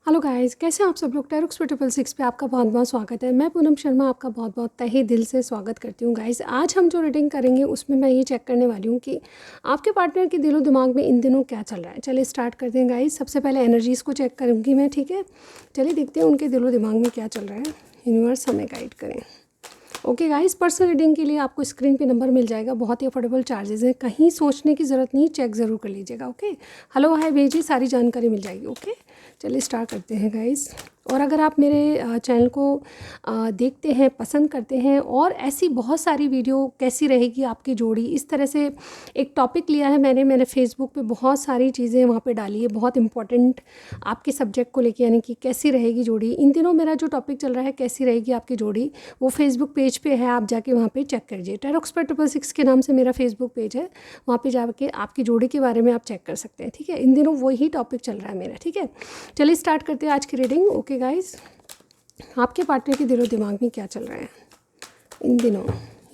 Hello guys, कैसे हैं आप सब लोग। टेरोक्स 666 पे आपका बहुत बहुत स्वागत है। मैं पूनम शर्मा आपका बहुत बहुत तहे दिल से स्वागत करती हूँ। गाइस, आज हम जो रीडिंग करेंगे उसमें मैं ये चेक करने वाली हूँ कि आपके पार्टनर के दिलो दिमाग में इन दिनों क्या चल रहा है। चलिए स्टार्ट करते हैं गाइस। सबसे पहले एनर्जीज़ को चेक करूँगी मैं, ठीक है। चलिए देखते हैं उनके दिलो दिमाग में क्या चल रहा है। यूनिवर्स हमें गाइड करें। ओके गाइस, पर्सनल रीडिंग के लिए आपको स्क्रीन पे नंबर मिल जाएगा। बहुत ही अफोर्डेबल चार्जेस हैं, कहीं सोचने की ज़रूरत नहीं, चेक ज़रूर कर लीजिएगा। ओके, हेलो हाय भेजिए, सारी जानकारी मिल जाएगी। ओके, चलिए स्टार्ट करते हैं गाइस। और अगर आप मेरे चैनल को देखते हैं, पसंद करते हैं और ऐसी बहुत सारी वीडियो कैसी रहेगी आपकी जोड़ी, इस तरह से एक टॉपिक लिया है मैंने फेसबुक पे बहुत सारी चीज़ें वहाँ पे डाली है, बहुत इंपॉर्टेंट आपके सब्जेक्ट को लेके, यानी कि कैसी रहेगी जोड़ी। इन दिनों मेरा जो टॉपिक चल रहा है कैसी रहेगी आपकी जोड़ी, वो फेसबुक पेज पे है, आप जाके वहाँ पे चेक करिए। टेरोक्स 666 के नाम से मेरा फेसबुक पेज है, वहाँ पे जाके आपकी जोड़ी के बारे में आप चेक कर सकते हैं, ठीक है। इन दिनों वही टॉपिक चल रहा है मेरा, ठीक है। चलिए स्टार्ट करते हैं आज की रीडिंग। ओके गाइस, आपके पार्टनर के दिलो दिमाग में क्या चल रहा है इन दिनों,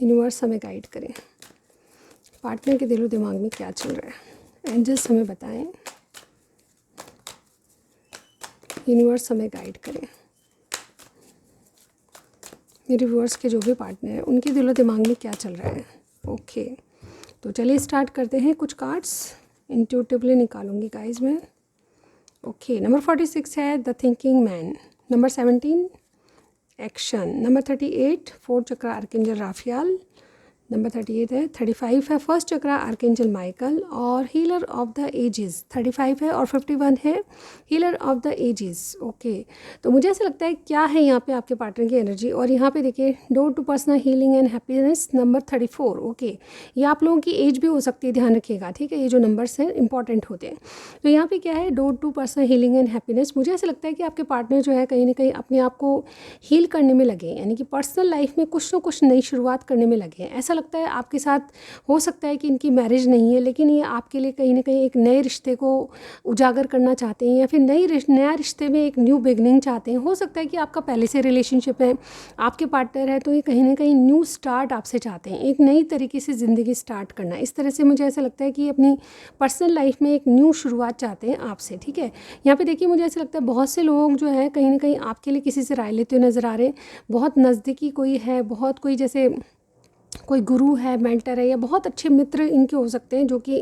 यूनिवर्स हमें गाइड करें। पार्टनर के दिलो दिमाग में क्या चल रहा है, एंजल्स हमें बताएं, यूनिवर्स हमें गाइड करें। मेरे व्यूअर्स के जो भी पार्टनर हैं उनके दिलो दिमाग में क्या चल रहा है। ओके, तो चलिए स्टार्ट करते हैं। कुछ कार्ड्स इंट्यूटिवली निकालूंगी गाइस मैं। ओके, नंबर 46 है the thinking man, number 17 action, number 38 fourth chakra archangel Raphael, number 38 है, 35 है फर्स्ट चक्र आर्कएंजल माइकल और हीलर ऑफ द एजेस 35 है, और 51 है healer of the ages. Okay, तो मुझे ऐसा लगता है क्या है यहाँ पे आपके पार्टनर की एनर्जी। और यहाँ पे देखिए door to personal healing and happiness, number 34। Okay, ये आप लोगों की एज भी हो सकती है, ध्यान रखिएगा, ठीक है। ये जो नंबर्स हैं इंपॉर्टेंट होते हैं। तो यहाँ पे क्या है, door to personal healing and happiness. मुझे ऐसा लगता है कि आपके पार्टनर जो है कहीं ना कहीं अपने आप को हील करने में लगे, यानी कि पर्सनल लाइफ में कुछ ना कुछ नई शुरुआत करने में लगे हैं। ऐसा लगता है आपके साथ हो सकता है कि इनकी मैरिज नहीं है, लेकिन ये आपके लिए कहीं ना कहीं एक नए रिश्ते को उजागर करना चाहते हैं, या फिर नया रिश्ते में एक न्यू बिगनिंग चाहते हैं। हो सकता है कि आपका पहले से रिलेशनशिप है, आपके पार्टनर है, तो ये कहीं ना कहीं न्यू स्टार्ट आपसे चाहते हैं, एक नई तरीके से ज़िंदगी स्टार्ट करना। इस तरह से मुझे ऐसा लगता है कि ये अपनी पर्सनल लाइफ में एक न्यू शुरुआत चाहते हैं आपसे, ठीक है। यहाँ पे देखिए मुझे ऐसा लगता है बहुत से लोग जो है कहीं ना कहीं आपके लिए किसी से राय लेते हुए नज़र आ रहे हैं। बहुत नज़दीकी कोई है, बहुत कोई जैसे कोई गुरु है, मेंटर है, या बहुत अच्छे मित्र इनके हो सकते हैं जो कि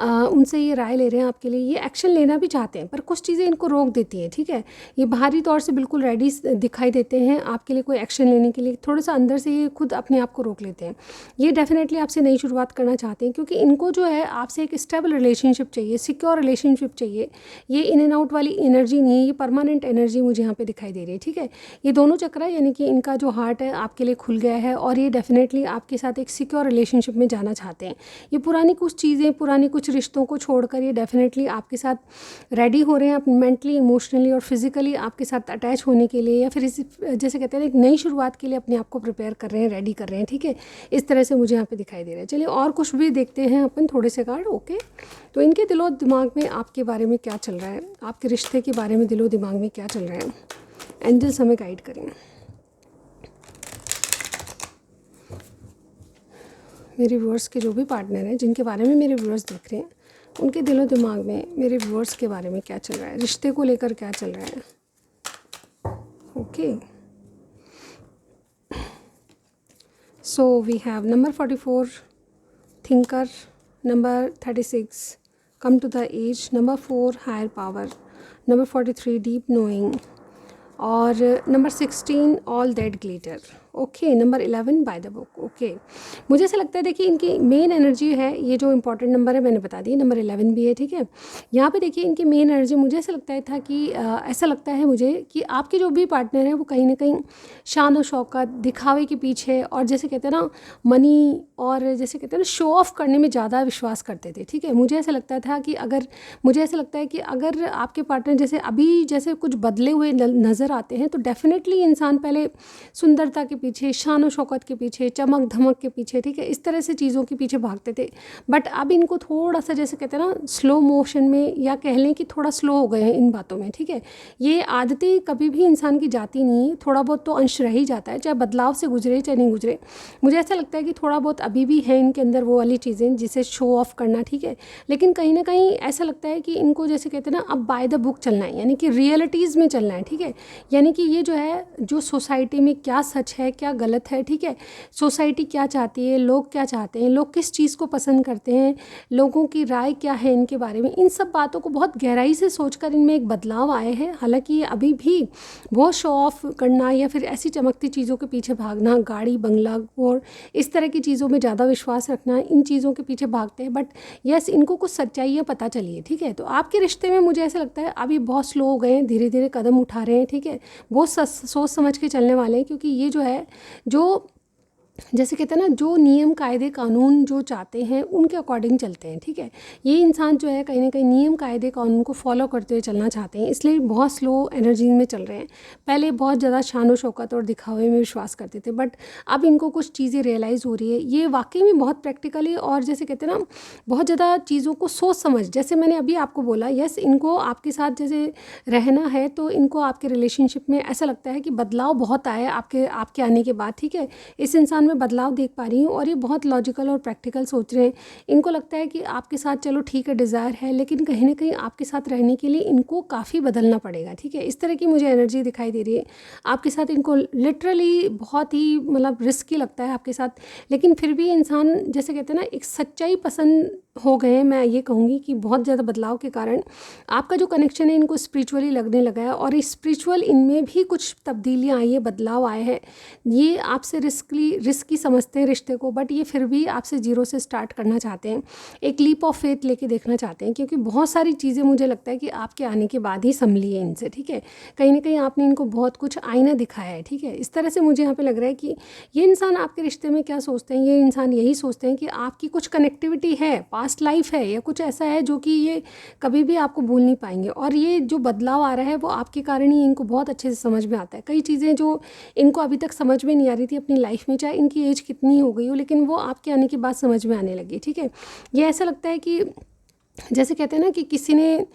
उनसे ये राय ले रहे हैं आपके लिए। ये एक्शन लेना भी चाहते हैं पर कुछ चीज़ें इनको रोक देती हैं, ठीक है। ये बाहरी तौर से बिल्कुल रेडी दिखाई देते हैं आपके लिए कोई एक्शन लेने के लिए, थोड़ा सा अंदर से ये खुद अपने आप को रोक लेते हैं। ये डेफिनेटली आपसे नई शुरुआत करना चाहते हैं, क्योंकि इनको जो है आपसे एक स्टेबल रिलेशनशिप चाहिए, सिक्योर रिलेशनशिप चाहिए। ये इन एंड आउट वाली एनर्जी नहीं है, ये परमानेंट एनर्जी मुझे यहाँ पर दिखाई दे रही है, ठीक है। ये दोनों चक्र यानी कि इनका जो हार्ट है आपके लिए खुल गया है, और ये डेफिनेटली आपके साथ एक सिक्योर रिलेशनशिप में जाना चाहते हैं। ये पुरानी कुछ चीज़ें, पुरानी कुछ रिश्तों को छोड़कर ये डेफिनेटली आपके साथ रेडी हो रहे हैं, मेंटली, इमोशनली और फिजिकली आपके साथ अटैच होने के लिए, या फिर जैसे कहते हैं एक नई शुरुआत के लिए अपने आप को प्रिपेयर कर रहे हैं, रेडी कर रहे हैं, ठीक है। इस तरह से मुझे यहाँ पे दिखाई दे रहा है। चलिए और कुछ भी देखते हैं अपन, थोड़े से कार्ड। ओके, तो इनके दिलो दिमाग में आपके बारे में क्या चल रहा है, आपके रिश्ते के बारे में दिलो दिमाग में क्या चल रहा है, एंजल्स हमें गाइड करें। मेरे व्यूअर्स के जो भी पार्टनर हैं जिनके बारे में मेरे व्यूअर्स देख रहे हैं, उनके दिलो दिमाग में मेरे व्यूअर्स के बारे में क्या चल रहा है, रिश्ते को लेकर क्या चल रहा है। Okay, so we have number 44 thinker, number 36 come to the edge, number 4 higher power, number 43 deep knowing, और number 16 all that glitter. Okay, number 11 by the book. Okay, मुझे ऐसा लगता है देखिए इनकी मेन एनर्जी है, ये जो इंपॉर्टेंट नंबर है मैंने बता दी, नंबर 11 भी है, ठीक है। यहाँ पे देखिए इनकी मेन एनर्जी मुझे ऐसा लगता है था कि ऐसा लगता है मुझे कि आपके जो भी पार्टनर है वो कहीं ना कहीं शान और शौकत, दिखावे के पीछे, और जैसे कहते हैं ना मनी, और जैसे कहते हैं ना शो ऑफ करने में ज़्यादा विश्वास करते थे, ठीक है। मुझे ऐसा लगता था कि अगर, मुझे ऐसा लगता है कि अगर आपके पार्टनर जैसे अभी जैसे कुछ बदले हुए नज़र आते हैं, तो डेफिनेटली इंसान पहले सुंदरता के पीछे, शान शौकत के पीछे, चमक धमक के पीछे, ठीक है, इस तरह से चीज़ों के पीछे भागते थे। बट अब इनको थोड़ा सा जैसे कहते हैं ना स्लो मोशन में, या कह लें कि थोड़ा स्लो हो गए हैं इन बातों में, ठीक है। ये आदतें कभी भी इंसान की जाती नहीं है, थोड़ा बहुत तो अंश रह ही जाता है, चाहे बदलाव से गुजरे चाहे नहीं गुजरे। मुझे ऐसा लगता है कि थोड़ा बहुत अभी भी है इनके अंदर वो वाली चीज़ें जिसे शो ऑफ करना, ठीक है। लेकिन कहीं ना कहीं ऐसा लगता है कि इनको जैसे कहते हैं ना अब बाय द बुक चलना है, यानी कि रियलिटीज़ में चलना है, ठीक है। यानी कि ये जो है जो सोसाइटी में क्या सच है क्या गलत है, ठीक है, सोसाइटी क्या चाहती है, लोग क्या चाहते हैं, लोग किस चीज़ को पसंद करते हैं, लोगों की राय क्या है इनके बारे में, इन सब बातों को बहुत गहराई से सोचकर इनमें एक बदलाव आए हैं। हालांकि ये अभी भी बहुत शो ऑफ करना या फिर ऐसी चमकती चीज़ों के पीछे भागना, गाड़ी बंगला और इस तरह की चीज़ों में ज़्यादा विश्वास रखना, इन चीज़ों के पीछे भागते हैं। बट यस, इनको कुछ सच्चाइयाँ पता चली है, ठीक है। तो आपके रिश्ते में मुझे ऐसा लगता है अभी बहुत स्लो हो गए हैं, धीरे धीरे कदम उठा रहे हैं, ठीक है, बहुत सोच समझ के चलने वाले हैं। क्योंकि ये जो है जो जैसे कहते हैं ना जो नियम कायदे कानून जो चाहते हैं उनके अकॉर्डिंग चलते हैं, ठीक है। ये इंसान जो है कहीं ना कहीं नियम कायदे कानून को फॉलो करते हुए चलना चाहते हैं, इसलिए बहुत स्लो एनर्जी में चल रहे हैं। पहले बहुत ज़्यादा शान व शौकत और दिखावे में विश्वास करते थे, बट अब इनको कुछ चीज़ें रियलाइज़ हो रही है। ये वाकई में बहुत प्रैक्टिकली और जैसे कहते हैं ना बहुत ज़्यादा चीज़ों को सोच समझ, जैसे मैंने अभी आपको बोला, यस इनको आपके साथ जैसे रहना है तो इनको आपके रिलेशनशिप में ऐसा लगता है कि बदलाव बहुत आया आपके आने के बाद, ठीक है। इस इंसान में बदलाव देख पा रही हूँ और ये बहुत लॉजिकल और प्रैक्टिकल सोच रहे हैं। इनको लगता है कि आपके साथ चलो ठीक है डिज़ायर है, लेकिन कहीं ना कहीं आपके साथ रहने के लिए इनको काफ़ी बदलना पड़ेगा, ठीक है। इस तरह की मुझे एनर्जी दिखाई दे रही है आपके साथ। इनको लिटरली बहुत ही मतलब रिस्की लगता है आपके साथ, लेकिन फिर भी इंसान जैसे कहते हैं ना एक सच्चाई पसंद हो गए हैं। मैं ये कहूँगी कि बहुत ज़्यादा बदलाव के कारण आपका जो कनेक्शन है इनको स्पिरिचुअली लगने लगा है, और स्पिरिचुअल इनमें भी कुछ तब्दीलियाँ आई है, बदलाव आए हैं। ये आपसे रिस्की समझते हैं रिश्ते को, बट ये फिर भी आपसे जीरो से स्टार्ट करना चाहते हैं, एक लीप ऑफ फेथ लेके देखना चाहते हैं। क्योंकि बहुत सारी चीज़ें मुझे लगता है कि आपके आने के बाद ही संभली है इनसे, ठीक है। कहीं ना कहीं आपने इनको बहुत कुछ आईना दिखाया है, ठीक है। इस तरह से मुझे यहाँ पे लग रहा है कि ये इंसान आपके रिश्ते में क्या सोचते हैं, ये इंसान यही सोचते हैं कि आपकी कुछ कनेक्टिविटी है, पास्ट लाइफ है या कुछ ऐसा है जो कि ये कभी भी आपको भूल नहीं पाएंगे। और ये जो बदलाव आ रहा है वो आपके कारण ही इनको बहुत अच्छे से समझ में आता है। कई चीज़ें जो इनको अभी तक समझ में नहीं आ रही थी अपनी लाइफ में, चाहे इनकी एज कितनी हो गई हो, लेकिन वो आपके आने के बाद समझ में आने लगी, ठीक है। ये ऐसा लगता है कि जैसे कहते हैं ना कि किसी ने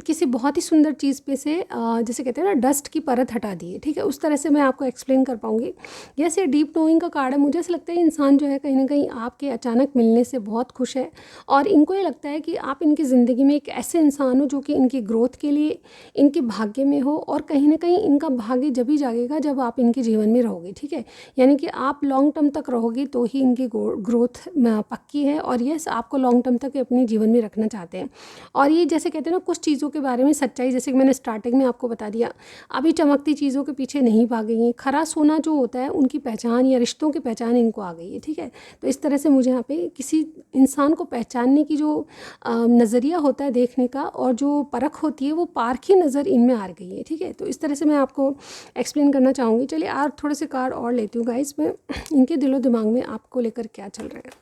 किसी बहुत ही सुंदर चीज़ पे से जैसे कहते हैं ना डस्ट की परत हटा दी है, ठीक है। उस तरह से मैं आपको एक्सप्लेन कर पाऊँगी। जैसे डीप नोइंग का कार्ड है, मुझे ऐसा लगता है इंसान जो है कहीं ना कहीं आपके अचानक मिलने से बहुत खुश है, और इनको ये लगता है कि आप इनकी ज़िंदगी में एक ऐसे इंसान हो जो कि इनकी ग्रोथ के लिए इनके भाग्य में हो, और कहीं ना कहीं इनका भाग्य जब ही जागेगा जब आप इनके जीवन में रहोगे, ठीक है। यानी कि आप लॉन्ग टर्म तक रहोगे तो ही इनकी ग्रोथ पक्की है, और यस आपको लॉन्ग टर्म तक अपनी जीवन में रखना चाहते हैं। और ये जैसे कहते हैं ना कुछ चीज़ों के बारे में सच्चाई, जैसे कि मैंने स्टार्टिंग में आपको बता दिया, अभी चमकती चीज़ों के पीछे नहीं भागेंगे। खरा सोना जो होता है उनकी पहचान या रिश्तों की पहचान इनको आ गई है, ठीक है। तो इस तरह से मुझे यहाँ पे किसी इंसान को पहचानने की जो नज़रिया होता है देखने का और जो परख होती है वो पारखी नज़र इनमें आ गई है, ठीक है। तो इस तरह से मैं आपको एक्सप्लेन करना चाहूँगी। चलिए और थोड़े से कार्ड और लेती हूँ गाइस मैं, इनके दिलो दिमाग में आपको लेकर क्या चल रहा है।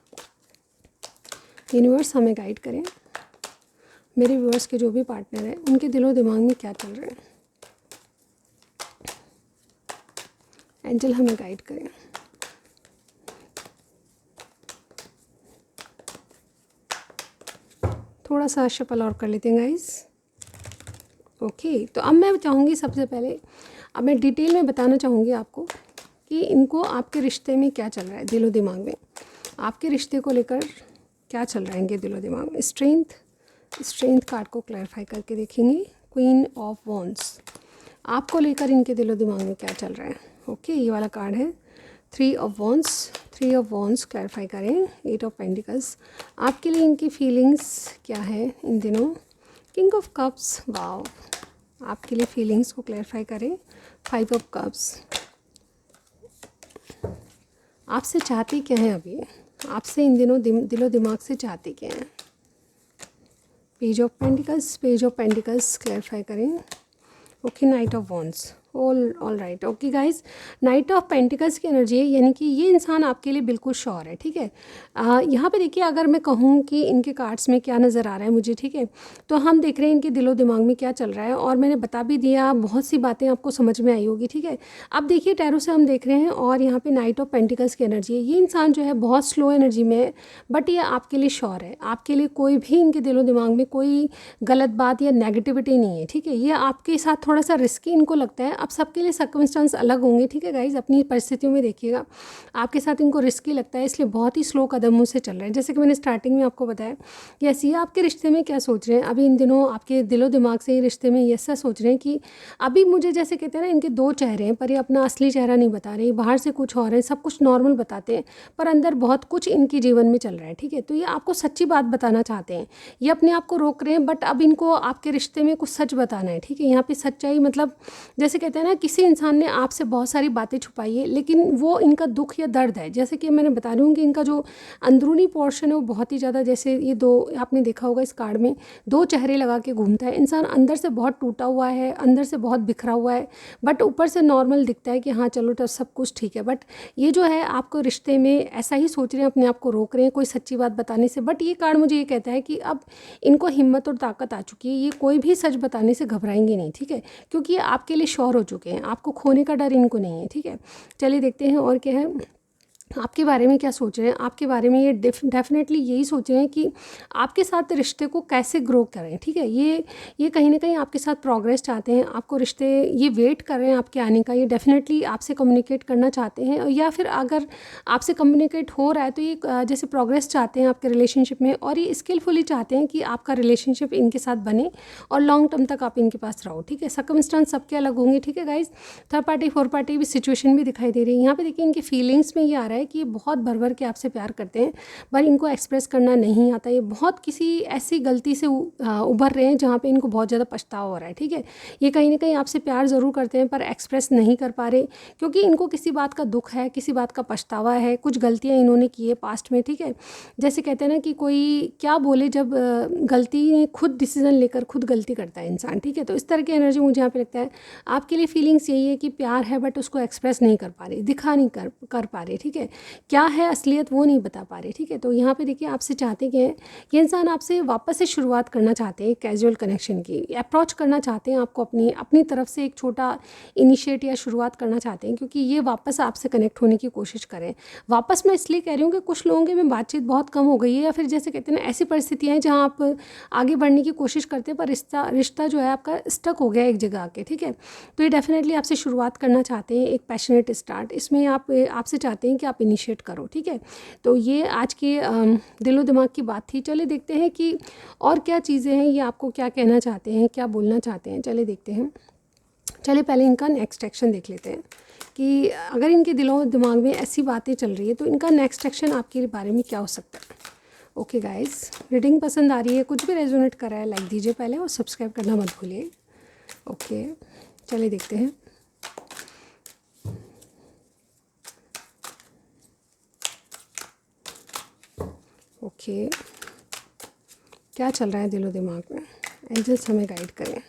यूनिवर्स हमें गाइड करें, मेरे व्यूअर्स के जो भी पार्टनर हैं उनके दिलो दिमाग में क्या चल रहा है। एंजल हमें गाइड करें। थोड़ा सा शफल और कर लेते हैं गाइस। ओके, तो अब मैं चाहूँगी सबसे पहले, अब मैं डिटेल में बताना चाहूँगी आपको कि इनको आपके रिश्ते में क्या चल रहा है, दिलो दिमाग में आपके रिश्ते को लेकर क्या चल रहा है इनके दिलो दिमाग में। स्ट्रेंथ कार्ड को क्लैरिफाई करके देखेंगे। क्वीन ऑफ वॉन्ड्स, आपको लेकर इनके दिलो दिमाग में क्या चल रहा है। ओके, ये वाला कार्ड है 3 ऑफ वॉन्ड्स क्लैरिफाई करें। 8 ऑफ पेंटिकल्स, आपके लिए इनकी फीलिंग्स क्या है इन दिनों। किंग ऑफ कप्स, वाव, आपके लिए फीलिंग्स को क्लैरिफाई करें। 5 ऑफ कप्स, आपसे चाहते क्या हैं अभी, आपसे इन दिनों दिलो दिमाग से चाहते क्या हैं। पेज ऑफ पेंटिकल्स क्लैरिफाई करें। Okay, night of wands, all right, okay guys. Night of pentacles की एनर्जी है, यानी कि ये इंसान आपके लिए बिल्कुल श्योर है, ठीक है। यहाँ पे देखिए, अगर मैं कहूँ कि इनके कार्ड्स में क्या नज़र आ रहा है मुझे, ठीक है, तो हम देख रहे हैं इनके दिलो दिमाग में क्या चल रहा है, और मैंने बता भी दिया, बहुत सी बातें आपको समझ में आई होगी, ठीक है। अब देखिए, टैरो से हम देख रहे हैं और यहाँ पे नाइट ऑफ पेंटिकल्स की एनर्जी है। ये इंसान जो है बहुत स्लो एनर्जी में है, बट ये आपके लिए श्योर है, आपके लिए कोई भी इनके दिलो दिमाग में कोई गलत बात या नेगेटिविटी नहीं है, ठीक है। ये आपके साथ थोड़ा सा रिस्की इनको लगता है। अब सबके लिए सर्कमस्टांस अलग होंगे, ठीक है गाइज, अपनी परिस्थितियों में देखिएगा। आपके साथ इनको रिस्की लगता है, इसलिए बहुत ही स्लो कदमों से चल रहे हैं। जैसे कि मैंने स्टार्टिंग में आपको बताया, यस, ये आपके रिश्ते में क्या सोच रहे हैं अभी इन दिनों, आपके दिलो दिमाग से ये रिश्ते में ये ऐसा सोच रहे हैं कि अभी मुझे, जैसे कहते हैं ना, इनके दो चेहरे हैं, पर ये अपना असली चेहरा नहीं बता रहे, बाहर से कुछ और है, सब कुछ नॉर्मल बताते हैं, पर अंदर बहुत कुछ इनके जीवन में चल रहा है, ठीक है। तो ये आपको सच्ची बात बताना चाहते हैं, ये अपने आप को रोक रहे हैं, बट अब इनको आपके रिश्ते में कुछ सच बताना है, ठीक है। यहाँ पे सच्चाई मतलब, जैसे कहते हैं ना, किसी इंसान ने आपसे बहुत सारी बातें छुपाई है, लेकिन वो इनका दुख या दर्द है। जैसे कि मैंने बता रही हूँ कि इनका जो अंदरूनी पोर्शन है वो बहुत ही ज़्यादा, जैसे ये दो, आपने देखा होगा इस कार्ड में दो चेहरे लगा के घूमता है इंसान, अंदर से बहुत टूटा हुआ है, अंदर से बहुत बिखरा हुआ है, बट ऊपर से नॉर्मल दिखता है कि हाँ चलो तो सब कुछ ठीक है। बट ये जो है आपको रिश्ते में ऐसा ही सोच रहे हैं, अपने आप को रोक रहे हैं कोई सच्ची बात बताने से। बट ये कार्ड मुझे ये कहता है कि अब इनको हिम्मत और ताकत आ चुकी है, ये कोई भी सच बताने से घबराएंगे नहीं, ठीक है, क्योंकि ये आपके लिए श्योर हो चुके हैं, आपको खोने का डर इनको नहीं है, ठीक है। चलिए देखते हैं और क्या है, आपके बारे में क्या सोच रहे हैं। आपके बारे में ये डेफिनेटली यही सोच रहे हैं कि आपके साथ रिश्ते को कैसे ग्रो करें, ठीक है। ये कहीं ना कहीं आपके साथ प्रोग्रेस चाहते हैं, आपको रिश्ते, ये वेट कर रहे हैं आपके आने का, ये डेफिनेटली आपसे कम्युनिकेट करना चाहते हैं, या फिर अगर आपसे कम्युनिकेट हो रहा है तो ये जैसे प्रोग्रेस चाहते हैं आपके रिलेशनशिप में, और ये स्किलफुली चाहते हैं कि आपका रिलेशनशिप इनके साथ बने और लॉन्ग टर्म तक आप इनके पास रहो, ठीक है। सर्कमस्टांस सबके अलग होंगे, ठीक है guys. Third party fourth party भी सिचुएशन भी दिखाई दे रही है। यहाँ पे देखिए, इनके फीलिंग्स में ये आ रहा है कि ये बहुत भर भर के आपसे प्यार करते हैं, पर इनको एक्सप्रेस करना नहीं आता। ये बहुत किसी ऐसी गलती से उभर रहे हैं जहाँ पे इनको बहुत ज़्यादा पछतावा हो रहा है, ठीक है। ये कहीं ना कहीं आपसे प्यार ज़रूर करते हैं, पर एक्सप्रेस नहीं कर पा रहे, क्योंकि इनको किसी बात का दुख है, किसी बात का पछतावा है, कुछ गलतियाँ इन्होंने की है पास्ट में, ठीक है। जैसे कहते हैं ना कि कोई क्या बोले, जब गलती खुद डिसीजन लेकर खुद गलती करता है इंसान, ठीक है। तो इस तरह की एनर्जी मुझे यहाँ पे लगता है। आपके लिए फीलिंग्स यही है कि प्यार है, बट उसको एक्सप्रेस नहीं कर पा रहे, दिखा नहीं कर पा रहे, ठीक है। क्या है असलियत वो नहीं बता पा रहे, ठीक है। तो यहाँ पे देखिए, आपसे चाहते क्या है, ये इंसान आपसे वापस से शुरुआत करना चाहते हैं, कैजुअल कनेक्शन की अप्रोच करना चाहते हैं आपको, अपनी तरफ से एक छोटा इनिशिएट या शुरुआत करना चाहते हैं, क्योंकि ये वापस आपसे कनेक्ट होने की कोशिश करें। वापस मैं इसलिए कह रही हूँ कि कुछ लोगों के में बातचीत बहुत कम हो गई है, या फिर जैसे कहते हैं ना, ऐसी परिस्थितियाँ हैं जहाँ आप आगे बढ़ने की कोशिश करते हैं, पर रिश्ता जो है आपका स्टक हो गया एक जगह आके, ठीक है। तो ये डेफिनेटली आपसे शुरुआत करना चाहते हैं, एक पैशनेट स्टार्ट, इसमें आपसे चाहते हैं कि आप इनिशिएट करो, ठीक है। तो ये आज के दिलो दिमाग की बात थी। चले देखते हैं कि और क्या चीज़ें हैं, ये आपको क्या कहना चाहते हैं, क्या बोलना चाहते हैं। चले देखते हैं। चले पहले इनका नेक्स्ट एक्शन देख लेते हैं कि अगर इनके दिलो दिमाग में ऐसी बातें चल रही है तो इनका नेक्स्ट एक्शन आपके बारे में क्या हो सकता है। ओके गाइस, रीडिंग पसंद आ रही है, कुछ भी रेजोनेट कर रहा है, लाइक दीजिए पहले और सब्सक्राइब करना मत भूलिए। ओके, चलिए देखते हैं। ओके, क्या चल रहा है दिलो दिमाग में, एंजल्स हमें गाइड करें।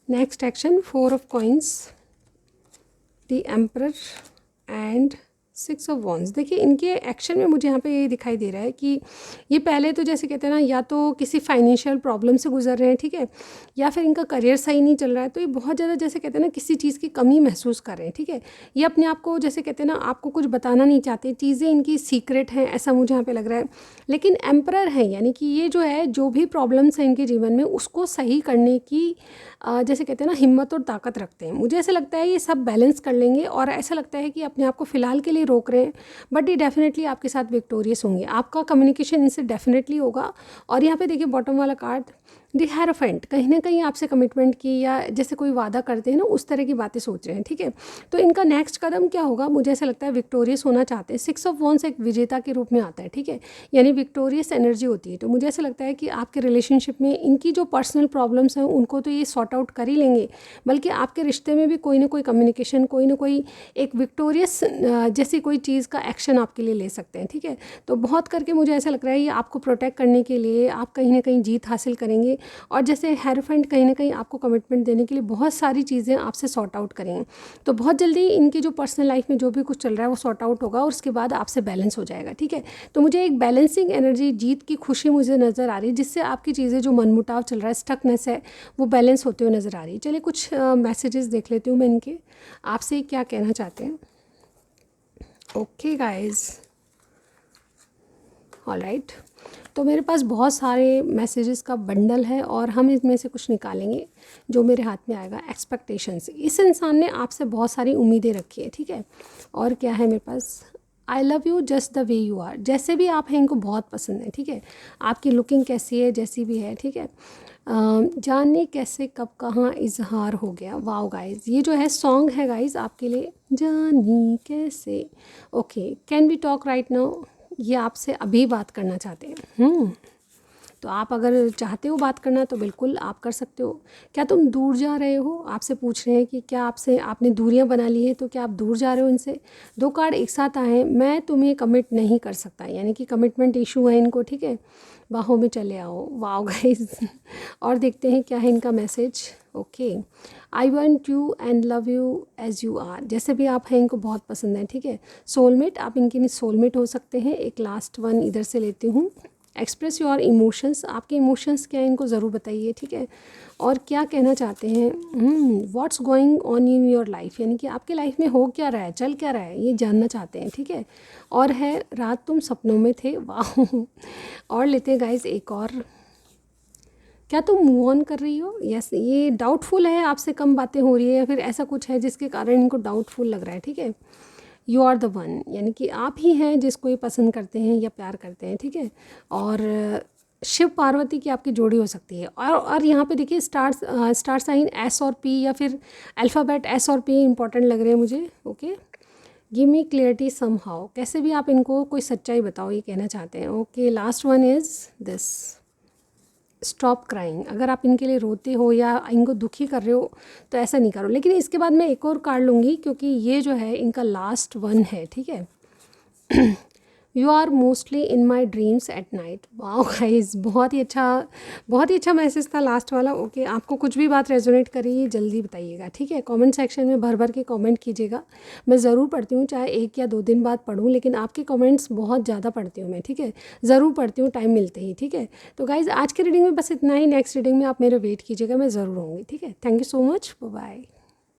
Next action, 4 of coins, the emperor and 6 of wands. देखिए, इनके एक्शन में मुझे यहाँ पे ये दिखाई दे रहा है कि ये पहले तो जैसे कहते हैं ना, या तो किसी फाइनेंशियल प्रॉब्लम से गुजर रहे हैं, ठीक है, या फिर इनका करियर सही नहीं चल रहा है, तो ये बहुत ज़्यादा जैसे कहते हैं ना, किसी चीज़ की कमी महसूस कर रहे हैं, ठीक है। ये अपने आप को जैसे कहते हैं ना, आपको कुछ बताना नहीं चाहते, चीज़ें इनकी सीक्रेट हैं, ऐसा मुझे यहाँ पे लग रहा है। लेकिन एम्परर है, यानी कि ये जो है, जो भी प्रॉब्लम्स हैं इनके जीवन में, उसको सही करने की जैसे कहते हैं ना, हिम्मत और ताकत रखते हैं। मुझे ऐसा लगता है ये सब बैलेंस कर लेंगे, और ऐसा लगता है कि अपने आप को फ़िलहाल के लिए रोक रहे हैं, बट ये डेफिनेटली आपके साथ विक्टोरियस होंगे। आपका कम्युनिकेशन इनसे डेफिनेटली होगा। और यहाँ पे देखिए, बॉटम वाला कार्ड, द हेरोफेंट, कहीं ना कहीं आपसे कमिटमेंट की या जैसे कोई वादा करते हैं ना उस तरह की बातें सोच रहे हैं, ठीक है। तो इनका नेक्स्ट कदम क्या होगा, मुझे ऐसा लगता है विक्टोरियस होना चाहते हैं। 6 ऑफ वॉन्ड्स एक विजेता के रूप में आता है, ठीक है, यानी विक्टोरियस एनर्जी होती है। तो मुझे ऐसा लगता है कि आपके रिलेशनशिप में इनकी जो पर्सनल प्रॉब्लम्स हैं उनको तो ये सॉर्ट आउट कर ही लेंगे, बल्कि आपके रिश्ते में भी कोई ना कोई कम्युनिकेशन, कोई ना कोई एक विक्टोरियस जैसी कोई चीज़ का एक्शन आपके लिए ले सकते हैं, ठीक है। तो बहुत करके मुझे ऐसा लग रहा है ये आपको प्रोटेक्ट करने के लिए आप कहीं ना कहीं जीत हासिल करेंगे, और जैसे हेरोफेंट कहीं ना कहीं आपको कमिटमेंट देने के लिए बहुत सारी चीज़ें आपसे सॉर्ट आउट करेंगे। तो बहुत जल्दी इनकी जो पर्सनल लाइफ में जो भी कुछ चल रहा है वो सॉर्ट आउट होगा और उसके बाद आपसे बैलेंस हो जाएगा, ठीक है। तो मुझे एक बैलेंसिंग एनर्जी, जीत की खुशी मुझे नज़र आ रही है, जिससे आपकी चीज़ें जो मनमुटाव चल रहा है, स्टकनेस है, वो बैलेंस होते हुए नज़र आ रही है। चलिए कुछ मैसेजेस देख लेती हूँ मैं इनके, आपसे क्या कहना चाहते हैं। ओके गाइज, ऑलराइट, तो मेरे पास बहुत सारे मैसेजेस का बंडल है और हम इसमें से कुछ निकालेंगे जो मेरे हाथ में आएगा। एक्सपेक्टेशंस, इस इंसान ने आपसे बहुत सारी उम्मीदें रखी है, ठीक है। और क्या है मेरे पास, I love you just the way you are, जैसे भी आप हैं इनको बहुत पसंद है, ठीक है। आपकी लुकिंग कैसी है, जैसी भी है, ठीक है। जाने कैसे कब कहाँ इजहार हो गया। वाओ गाइज, ये जो है सॉन्ग है गाइज आपके लिए, जाने कैसे। Okay, can we talk right now, ये आपसे अभी बात करना चाहते हैं। तो आप अगर चाहते हो बात करना तो बिल्कुल आप कर सकते हो। क्या तुम दूर जा रहे हो, आपसे पूछ रहे हैं कि क्या आपने दूरियां बना ली है, तो क्या आप दूर जा रहे हो इनसे। 2 कार्ड एक साथ आए हैं, मैं तुम्हें कमिट नहीं कर सकता, यानी कि कमिटमेंट इशू है इनको, ठीक है। बाहों में चले आओ, वाओ गाइस। और देखते हैं क्या है इनका message. Okay, I want you and love you as you are, जैसे भी आप हैं इनको बहुत पसंद है, ठीक है। सोलमेट, आप इनके लिए सोलमेट हो सकते हैं। एक लास्ट वन इधर से लेती हूँ। एक्सप्रेस योर इमोशंस, आपके इमोशंस क्या है इनको ज़रूर बताइए, ठीक है। और क्या कहना चाहते हैं, what's going on in your life, यानी कि आपके लाइफ में हो क्या रहा है, चल क्या रहा है, ये जानना चाहते हैं, ठीक है। और है रात तुम सपनों में थे, वाह। और लेते हैं गाइज एक और, क्या तुम मूव ऑन कर रही हो। यस, ये डाउटफुल है, आपसे कम बातें हो रही है या फिर ऐसा कुछ है जिसके कारण इनको डाउटफुल लग रहा है, ठीक है। यू आर द वन, यानी कि आप ही हैं जिसको ये पसंद करते हैं या प्यार करते हैं, ठीक है। और शिव पार्वती की आपकी जोड़ी हो सकती है। और यहाँ पे देखिए स्टार साइन एस और पी, या फिर अल्फ़ाबेट एस और पी इंपॉर्टेंट लग रहे हैं मुझे। Okay, give me clarity somehow, कैसे भी आप इनको कोई सच्चाई बताओ, ये कहना चाहते हैं। Okay, last one is this, stop crying, अगर आप इनके लिए रोते हो या इनको दुखी कर रहे हो तो ऐसा नहीं करो। लेकिन इसके बाद मैं एक और कार्ड लूँगी क्योंकि ये जो है इनका लास्ट वन है, ठीक है। You are mostly in my dreams at night. Wow guys, बहुत ही अच्छा मैसेज था लास्ट वाला। ओके, आपको कुछ भी बात रेजोनेट करी जल्दी बताइएगा, ठीक है। कमेंट सेक्शन में भर भर के कमेंट कीजिएगा, मैं ज़रूर पढ़ती हूँ, चाहे 1 या 2 दिन बाद पढ़ूँ, लेकिन आपके कमेंट्स बहुत ज़्यादा पढ़ती हूँ मैं, ठीक है। ज़रूर पढ़ती हूँ टाइम मिलते ही, ठीक है। तो गाइज़ आज की रीडिंग में बस इतना ही, नेक्स्ट रीडिंग में आप मेरे वेट कीजिएगा, मैं ज़रूर होंगी, ठीक है। Thank you so much, bye.